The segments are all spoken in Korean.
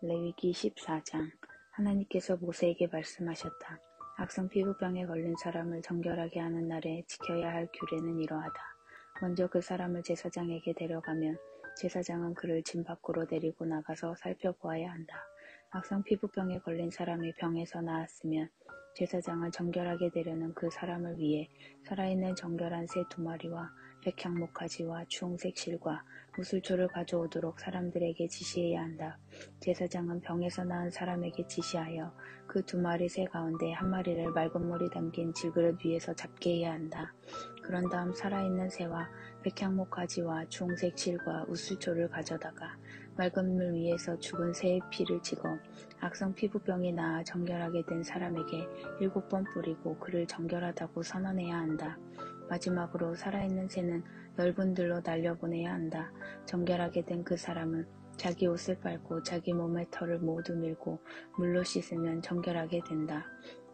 레위기 14장. 하나님께서 모세에게 말씀하셨다. 악성 피부병에 걸린 사람을 정결하게 하는 날에 지켜야 할 규례는 이러하다. 먼저 그 사람을 제사장에게 데려가면 제사장은 그를 진 밖으로 데리고 나가서 살펴보아야 한다. 악성 피부병에 걸린 사람이 병에서 나았으면 제사장은 정결하게 되려는 그 사람을 위해 살아있는 정결한 새 2마리와 백향목가지와 주홍색 실과 무술초를 가져오도록 사람들에게 지시해야 한다. 제사장은 병에서 나은 사람에게 지시하여 그 2마리 새 가운데 1마리를 맑은 물이 담긴 질그릇 위에서 잡게 해야 한다. 그런 다음 살아있는 새와 백향목가지와 주홍색 실과 우슬초를 가져다가 맑은 물 위에서 죽은 새의 피를 찍어 악성 피부병이 나아 정결하게 된 사람에게 7번 뿌리고 그를 정결하다고 선언해야 한다. 마지막으로 살아있는 새는 넓은 들로 날려보내야 한다. 정결하게 된 그 사람은 자기 옷을 빨고 자기 몸의 털을 모두 밀고 물로 씻으면 정결하게 된다.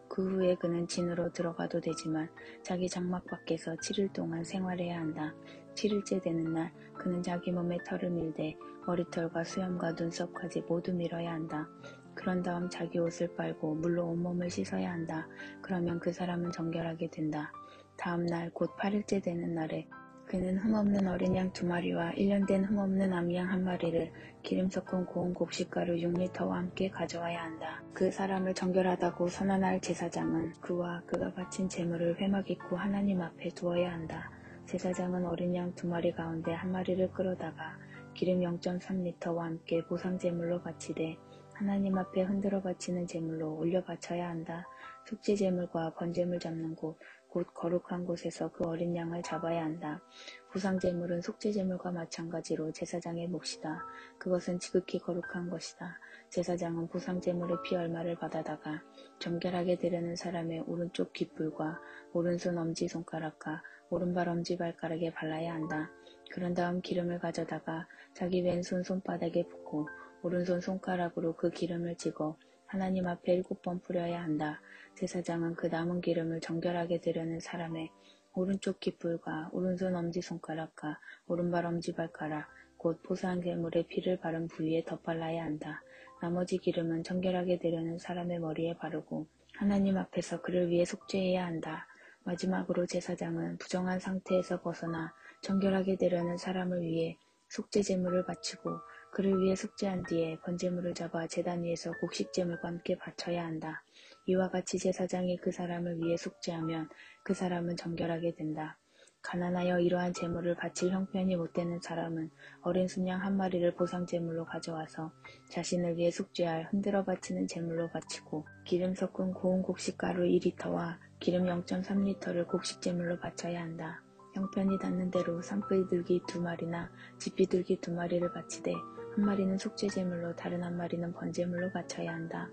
그 후에 그는 진으로 들어가도 되지만 자기 장막 밖에서 7일 동안 생활해야 한다. 7일째 되는 날 그는 자기 몸의 털을 밀되 머리털과 수염과 눈썹까지 모두 밀어야 한다. 그런 다음 자기 옷을 빨고 물로 온몸을 씻어야 한다. 그러면 그 사람은 정결하게 된다. 다음 날 곧 8일째 되는 날에 그는 흠없는 어린 양 2마리와 1년 된 흠없는 암양 1마리를 기름 섞은 고운 곡식가루 6리터와 함께 가져와야 한다. 그 사람을 정결하다고 선언할 제사장은 그와 그가 바친 제물을 회막 입구 하나님 앞에 두어야 한다. 제사장은 어린 양 2마리 가운데 1마리를 끌어다가 기름 0.3리터와 함께 보상 제물로 바치되 하나님 앞에 흔들어 바치는 제물로 올려 바쳐야 한다. 속죄 제물과 번제물 잡는 곳, 곧 거룩한 곳에서 그 어린 양을 잡아야 한다. 보상 제물은 속죄 제물과 마찬가지로 제사장의 몫이다. 그것은 지극히 거룩한 것이다. 제사장은 보상 제물의 피 얼마를 받아다가 정결하게 되려는 사람의 오른쪽 귓불과 오른손 엄지손가락과 오른발 엄지발가락에 발라야 한다. 그런 다음 기름을 가져다가 자기 왼손 손바닥에 붓고 오른손 손가락으로 그 기름을 찍어 하나님 앞에 7번 뿌려야 한다. 제사장은 그 남은 기름을 정결하게 되려는 사람의 오른쪽 귓불과 오른손 엄지손가락과 오른발 엄지발가락 곧 보상 제물의 피를 바른 부위에 덧발라야 한다. 나머지 기름은 정결하게 되려는 사람의 머리에 바르고 하나님 앞에서 그를 위해 속죄해야 한다. 마지막으로 제사장은 부정한 상태에서 벗어나 정결하게 되려는 사람을 위해 속죄 제물을 바치고 그를 위해 속죄한 뒤에 번제물을 잡아 제단 위에서 곡식제물과 함께 바쳐야 한다. 이와 같이 제사장이 그 사람을 위해 속죄하면 그 사람은 정결하게 된다. 가난하여 이러한 제물을 바칠 형편이 못되는 사람은 어린 순양 1마리를 보상제물로 가져와서 자신을 위해 속죄할 흔들어 바치는 제물로 바치고 기름 섞은 고운 곡식가루 2리터와 기름 0.3리터를 곡식제물로 바쳐야 한다. 형편이 닿는 대로 산비둘기 2마리나 집비둘기 2마리를 바치되 1마리는 속죄제물로 다른 1마리는 번제물로 바쳐야 한다.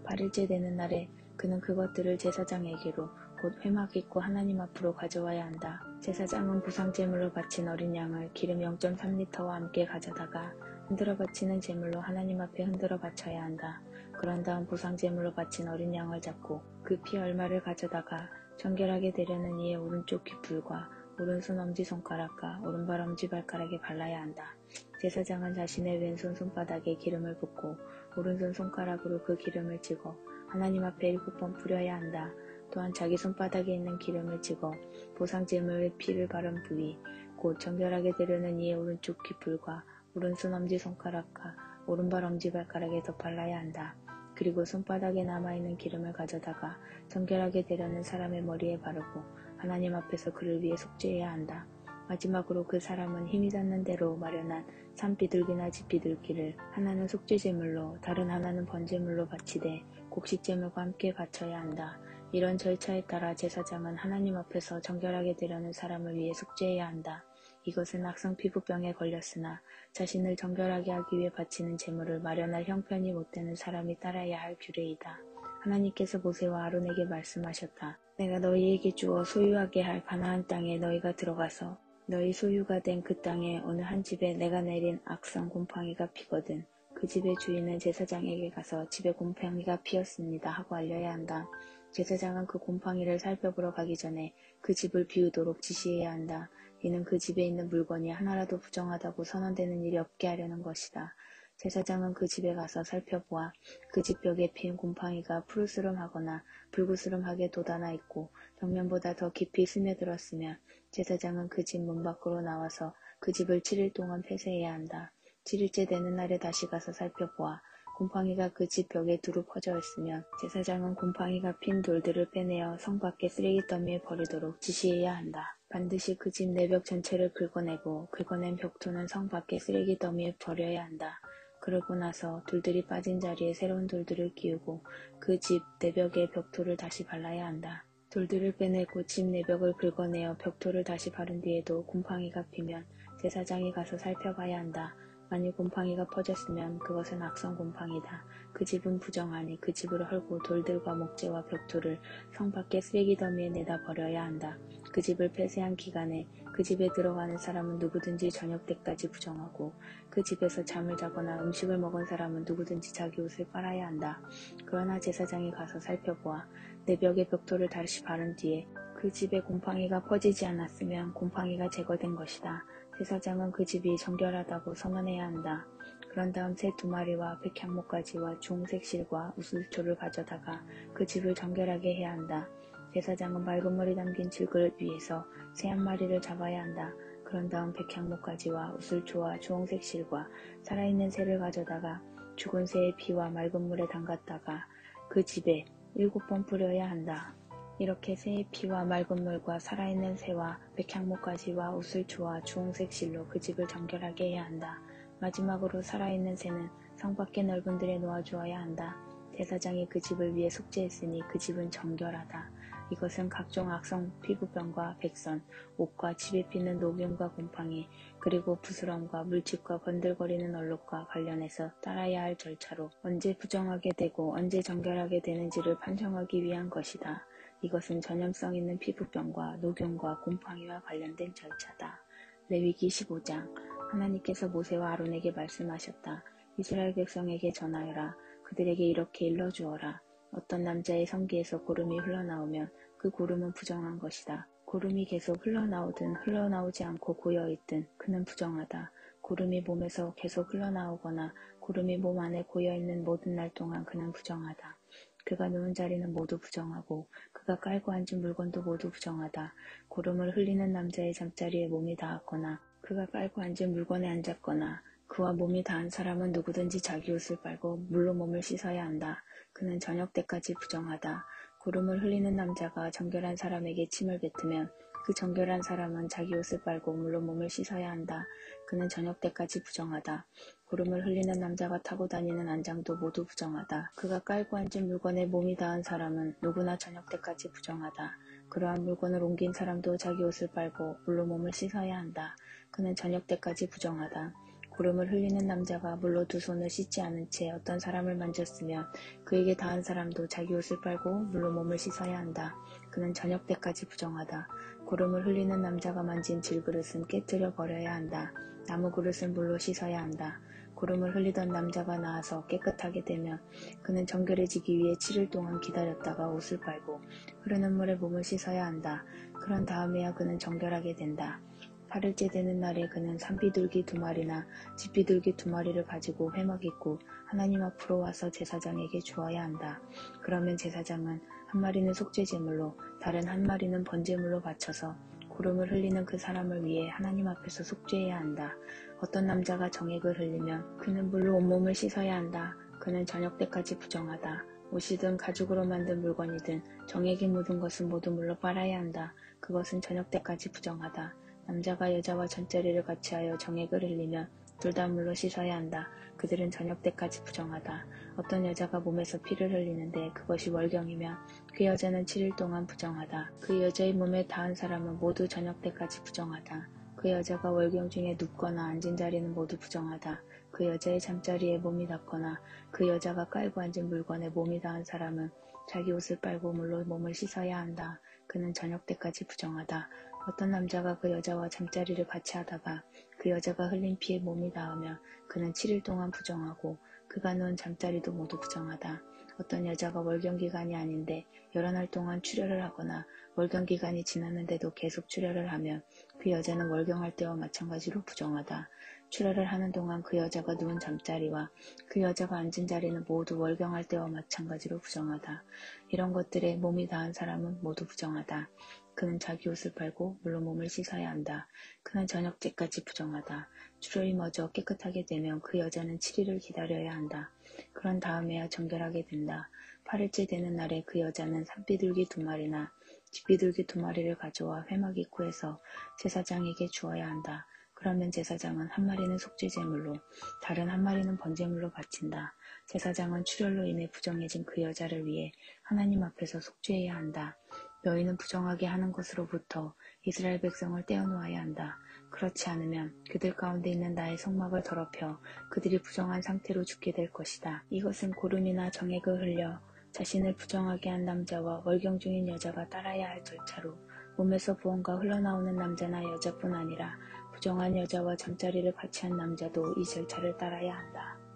8일째 되는 날에 그는 그것들을 제사장에게로 곧 회막 입구 하나님 앞으로 가져와야 한다. 제사장은 보상제물로 바친 어린 양을 기름 0.3리터와 함께 가져다가 흔들어 바치는 제물로 하나님 앞에 흔들어 바쳐야 한다. 그런 다음 보상제물로 바친 어린 양을 잡고 그 피 얼마를 가져다가 정결하게 되려는 이의 오른쪽 귓불과 오른손 엄지손가락과 오른발 엄지발가락에 발라야 한다. 제사장은 자신의 왼손 손바닥에 기름을 붓고 오른손 손가락으로 그 기름을 찍어 하나님 앞에 7번 뿌려야 한다. 또한 자기 손바닥에 있는 기름을 찍어 보상제물의 피를 바른 부위, 곧 정결하게 되려는 이의 오른쪽 귓불과 오른손 엄지손가락과 오른발 엄지발가락에 덧발라야 한다. 그리고 손바닥에 남아있는 기름을 가져다가 정결하게 되려는 사람의 머리에 바르고 하나님 앞에서 그를 위해 속죄해야 한다. 마지막으로 그 사람은 힘이 닿는 대로 마련한 산비둘기나 집비둘기를 하나는 속죄제물로 다른 하나는 번제물로 바치되 곡식제물과 함께 바쳐야 한다. 이런 절차에 따라 제사장은 하나님 앞에서 정결하게 되려는 사람을 위해 속죄해야 한다. 이것은 악성 피부병에 걸렸으나 자신을 정결하게 하기 위해 바치는 제물을 마련할 형편이 못되는 사람이 따라야 할 규례이다. 하나님께서 모세와 아론에게 말씀하셨다. 내가 너희에게 주어 소유하게 할 가나안 땅에 너희가 들어가서 너희 소유가 된 그 땅에 어느 한 집에 내가 내린 악성 곰팡이가 피거든 그 집의 주인은 제사장에게 가서 집에 곰팡이가 피었습니다 하고 알려야 한다. 제사장은 그 곰팡이를 살펴보러 가기 전에 그 집을 비우도록 지시해야 한다. 이는 그 집에 있는 물건이 하나라도 부정하다고 선언되는 일이 없게 하려는 것이다. 제사장은 그 집에 가서 살펴보아 그 집 벽에 핀 곰팡이가 푸르스름하거나 불구스름하게 돋아나 있고 벽면보다 더 깊이 스며들었으면 제사장은 그 집 문 밖으로 나와서 그 집을 7일 동안 폐쇄해야 한다. 7일째 되는 날에 다시 가서 살펴보아 곰팡이가 그 집 벽에 두루 퍼져 있으면 제사장은 곰팡이가 핀 돌들을 빼내어 성 밖의 쓰레기 더미에 버리도록 지시해야 한다. 반드시 그 집 내벽 전체를 긁어내고 긁어낸 벽토는 성 밖의 쓰레기 더미에 버려야 한다. 그러고 나서 돌들이 빠진 자리에 새로운 돌들을 끼우고 그 집 내벽에 벽토를 다시 발라야 한다. 돌들을 빼내고 집 내벽을 긁어내어 벽토를 다시 바른 뒤에도 곰팡이가 피면 제사장이 가서 살펴봐야 한다. 만일 곰팡이가 퍼졌으면 그것은 악성 곰팡이다. 그 집은 부정하니 그 집을 헐고 돌들과 목재와 벽토를 성 밖의 쓰레기 더미에 내다 버려야 한다. 그 집을 폐쇄한 기간에 그 집에 들어가는 사람은 누구든지 저녁 때까지 부정하고 그 집에서 잠을 자거나 음식을 먹은 사람은 누구든지 자기 옷을 빨아야 한다. 그러나 제사장이 가서 살펴보아 내벽의 벽토를 다시 바른 뒤에 그 집에 곰팡이가 퍼지지 않았으면 곰팡이가 제거된 것이다. 제사장은 그 집이 정결하다고 선언해야 한다. 그런 다음 새 2마리와 백향목가지와 주홍색 실과 우슬초를 가져다가 그 집을 정결하게 해야 한다. 제사장은 맑은 물이 담긴 질그릇 위에서 새 1마리를 잡아야 한다. 그런 다음 백향목가지와 우슬초와 주홍색 실과 살아있는 새를 가져다가 죽은 새의 피와 맑은 물에 담갔다가 그 집에 7번 뿌려야 한다. 이렇게 새의 피와 맑은 물과 살아있는 새와 백향목가지와 우슬초와 주홍색 실로 그 집을 정결하게 해야 한다. 마지막으로 살아있는 새는 성 밖의 넓은 들에 놓아주어야 한다. 제사장이 그 집을 위해 속죄했으니 그 집은 정결하다. 이것은 각종 악성 피부병과 백선, 옷과 집에 피는 노병과 곰팡이, 그리고 부스럼과 물집과 번들거리는 얼룩과 관련해서 따라야 할 절차로 언제 부정하게 되고 언제 정결하게 되는지를 판정하기 위한 것이다. 이것은 전염성 있는 피부병과 노병과 곰팡이와 관련된 절차다. 레위기 15장. 하나님께서 모세와 아론에게 말씀하셨다. 이스라엘 백성에게 전하여라. 그들에게 이렇게 일러주어라. 어떤 남자의 성기에서 고름이 흘러나오면 그 고름은 부정한 것이다. 고름이 계속 흘러나오든 흘러나오지 않고 고여있든 그는 부정하다. 고름이 몸에서 계속 흘러나오거나 고름이 몸 안에 고여있는 모든 날 동안 그는 부정하다. 그가 누운 자리는 모두 부정하고 그가 깔고 앉은 물건도 모두 부정하다. 고름을 흘리는 남자의 잠자리에 몸이 닿았거나 그가 깔고 앉은 물건에 앉았거나 그와 몸이 닿은 사람은 누구든지 자기 옷을 빨고 물로 몸을 씻어야 한다. 그는 저녁 때까지 부정하다. 고름을 흘리는 남자가 정결한 사람에게 침을 뱉으면 그 정결한 사람은 자기 옷을 빨고 물로 몸을 씻어야 한다. 그는 저녁 때까지 부정하다. 고름을 흘리는 남자가 타고 다니는 안장도 모두 부정하다. 그가 깔고 앉은 물건에 몸이 닿은 사람은 누구나 저녁 때까지 부정하다. 그러한 물건을 옮긴 사람도 자기 옷을 빨고 물로 몸을 씻어야 한다. 그는 저녁 때까지 부정하다. 고름을 흘리는 남자가 물로 2손을 씻지 않은 채 어떤 사람을 만졌으면 그에게 닿은 사람도 자기 옷을 빨고 물로 몸을 씻어야 한다. 그는 저녁 때까지 부정하다. 고름을 흘리는 남자가 만진 질그릇은 깨뜨려 버려야 한다. 나무 그릇은 물로 씻어야 한다. 고름을 흘리던 남자가 나아서 깨끗하게 되면 그는 정결해지기 위해 7일 동안 기다렸다가 옷을 빨고 흐르는 물에 몸을 씻어야 한다. 그런 다음에야 그는 정결하게 된다. 8일째 되는 날에 그는 산비둘기 2마리나 집비둘기 2마리를 가지고 회막 있고 하나님 앞으로 와서 제사장에게 주어야 한다. 그러면 제사장은 1마리는 속죄제물로 다른 1마리는 번제물로 바쳐서 고름을 흘리는 그 사람을 위해 하나님 앞에서 속죄해야 한다. 어떤 남자가 정액을 흘리면 그는 물로 온몸을 씻어야 한다. 그는 저녁 때까지 부정하다. 옷이든 가죽으로 만든 물건이든 정액이 묻은 것은 모두 물로 빨아야 한다. 그것은 저녁 때까지 부정하다. 남자가 여자와 전자리를 같이 하여 정액을 흘리면 둘 다 물로 씻어야 한다. 그들은 저녁 때까지 부정하다. 어떤 여자가 몸에서 피를 흘리는데 그것이 월경이면 그 여자는 7일 동안 부정하다. 그 여자의 몸에 닿은 사람은 모두 저녁 때까지 부정하다. 그 여자가 월경 중에 눕거나 앉은 자리는 모두 부정하다. 그 여자의 잠자리에 몸이 닿거나 그 여자가 깔고 앉은 물건에 몸이 닿은 사람은 자기 옷을 빨고 물로 몸을 씻어야 한다. 그는 저녁 때까지 부정하다. 어떤 남자가 그 여자와 잠자리를 같이 하다가 그 여자가 흘린 피에 몸이 닿으면 그는 7일 동안 부정하고 그가 누운 잠자리도 모두 부정하다. 어떤 여자가 월경기간이 아닌데 여러 날 동안 출혈을 하거나 월경기간이 지났는데도 계속 출혈을 하면 그 여자는 월경할 때와 마찬가지로 부정하다. 출혈을 하는 동안 그 여자가 누운 잠자리와 그 여자가 앉은 자리는 모두 월경할 때와 마찬가지로 부정하다. 이런 것들에 몸이 닿은 사람은 모두 부정하다. 그는 자기 옷을 빨고 물로 몸을 씻어야 한다. 그는 저녁때까지 부정하다. 출혈이 멎어 깨끗하게 되면 그 여자는 7일을 기다려야 한다. 그런 다음에야 정결하게 된다. 8일째 되는 날에 그 여자는 산비둘기 2마리나 집비둘기 2마리를 가져와 회막 입구에서 제사장에게 주어야 한다. 그러면 제사장은 1마리는 속죄제물로 다른 1마리는 번제물로 바친다. 제사장은 출혈로 인해 부정해진 그 여자를 위해 하나님 앞에서 속죄해야 한다. 너희는 부정하게 하는 것으로부터 이스라엘 백성을 떼어놓아야 한다. 그렇지 않으면 그들 가운데 있는 나의 성막을 더럽혀 그들이 부정한 상태로 죽게 될 것이다. 이것은 고름이나 정액을 흘려 자신을 부정하게 한 남자와 월경 중인 여자가 따라야 할 절차로 몸에서 무언가 흘러나오는 남자나 여자뿐 아니라 부정한 여자와 잠자리를 같이 한 남자도 이 절차를 따라야 한다.